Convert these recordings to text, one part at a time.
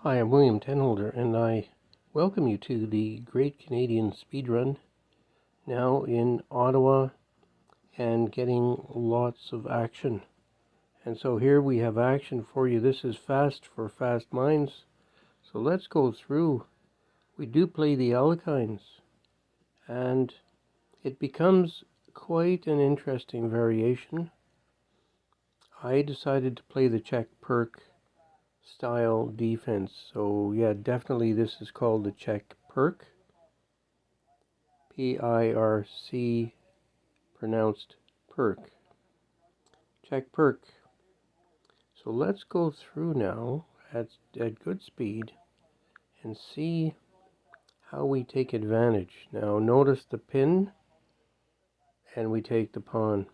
Hi, I'm William Tenholder, and I welcome you to the Great Canadian Speedrun, now in Ottawa and getting lots of action. And so here we have action for you. This is fast for fast minds. So let's go through. We do play the Alekines, and it becomes quite an interesting variation. I decided to play the check perk style defense. So yeah, definitely this is called the check perk. P-I-R-C, pronounced perk. Check perk. So let's go through now at good speed and see how we take advantage. Now notice the pin, and we take the pawn.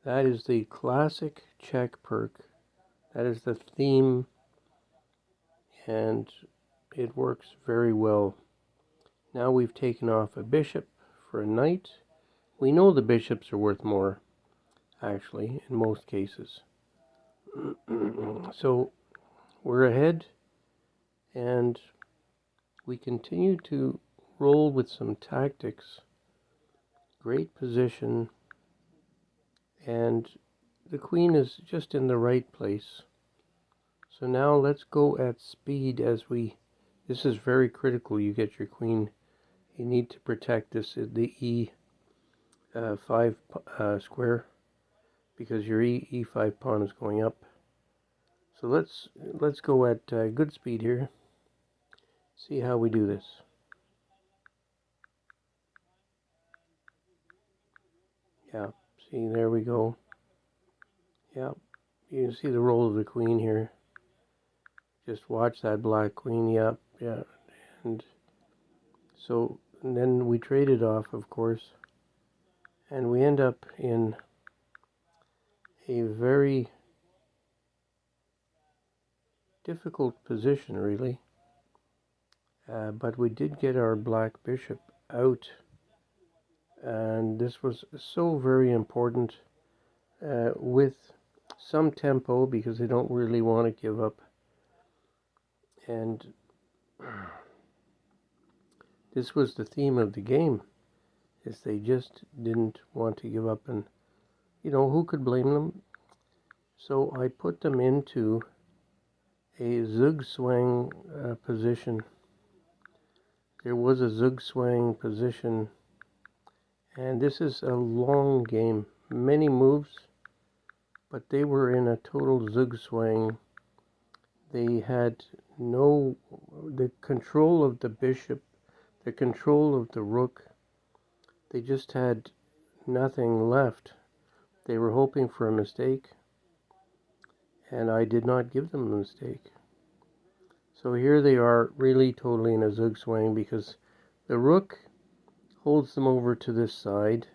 That is the classic check perk. That is the theme, and it works very well. Now we've taken off a bishop for a knight. We know the bishops are worth more, actually, in most cases. So we're ahead, and we continue to roll with some tactics. Great position, and the queen is just in the right place. So now let's go at speed as this is very critical. You get your queen. You need to protect this, the E5 square, because your E5 pawn is going up. So let's go at good speed here. See how we do this. Yeah, see, there we go. Yeah, you can see the role of the queen here. Just watch that black queen. Yeah, and so and then we trade it off, of course, and we end up in a very difficult position, really. But we did get our black bishop out, and this was so very important with some tempo, because they don't really want to give up. And this was the theme of the game, is they just didn't want to give up, and who could blame them? So I put them into a Zugswang position. There was a Zugswang position, and this is a long game, many moves, but they were in a total Zugswang. They had the control of the bishop, the control of the rook. They just had nothing left. They were hoping for a mistake, and I did not give them a mistake. So here they are, really totally in a Zugswang, because the rook holds them over to this side.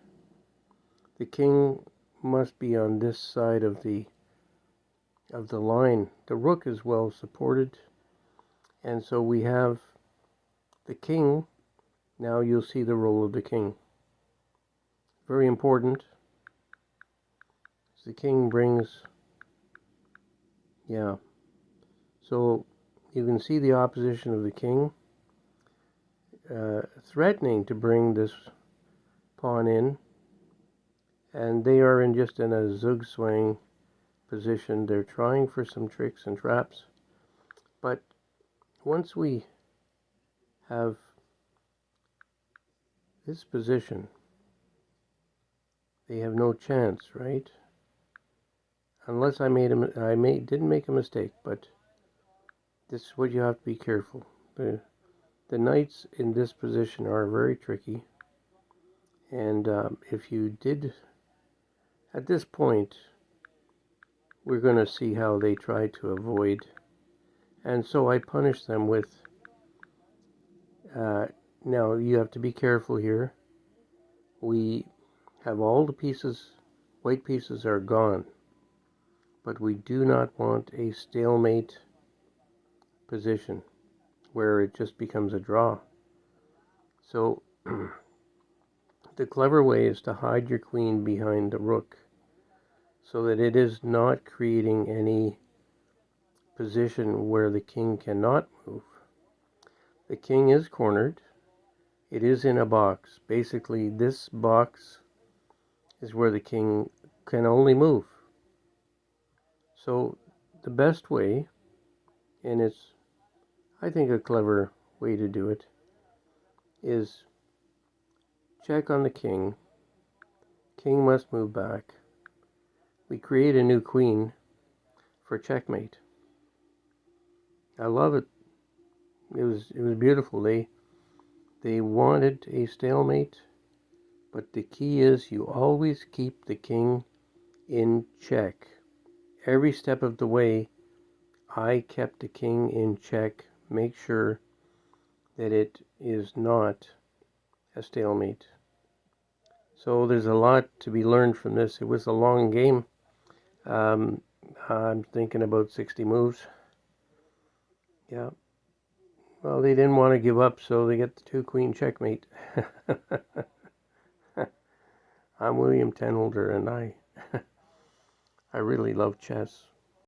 The king must be on this side of the line. The rook is well supported, and so we have the king. Now you'll see the role of the king. Very important. The king brings, so you can see the opposition of the king, threatening to bring this pawn in, and they are just in a Zugswang position. They're trying for some tricks and traps, but once we have this position, they have no chance, right? Unless didn't make a mistake, but this is what you have to be careful. The knights in this position are very tricky, and if you did, at this point, we're going to see how they try to avoid, and so I punish them with, now you have to be careful here. We have all the pieces, white pieces are gone, but we do not want a stalemate position where it just becomes a draw. So the clever way is to hide your queen behind the rook, so that it is not creating any position where the king cannot move. The king is cornered. It is in a box. Basically, this box is where the king can only move. So the best way, and it's, I think, a clever way to do it, is check on the king. King must move back. We create a new queen for checkmate. I love it. It was beautiful. They wanted a stalemate, but the key is you always keep the king in check. Every step of the way, I kept the king in check. Make sure that it is not a stalemate. So there's a lot to be learned from this. It was a long game. I'm thinking about 60 moves. Yeah. Well, they didn't want to give up, so they get the 2 queen checkmate. I'm William Tenholder, and I really love chess.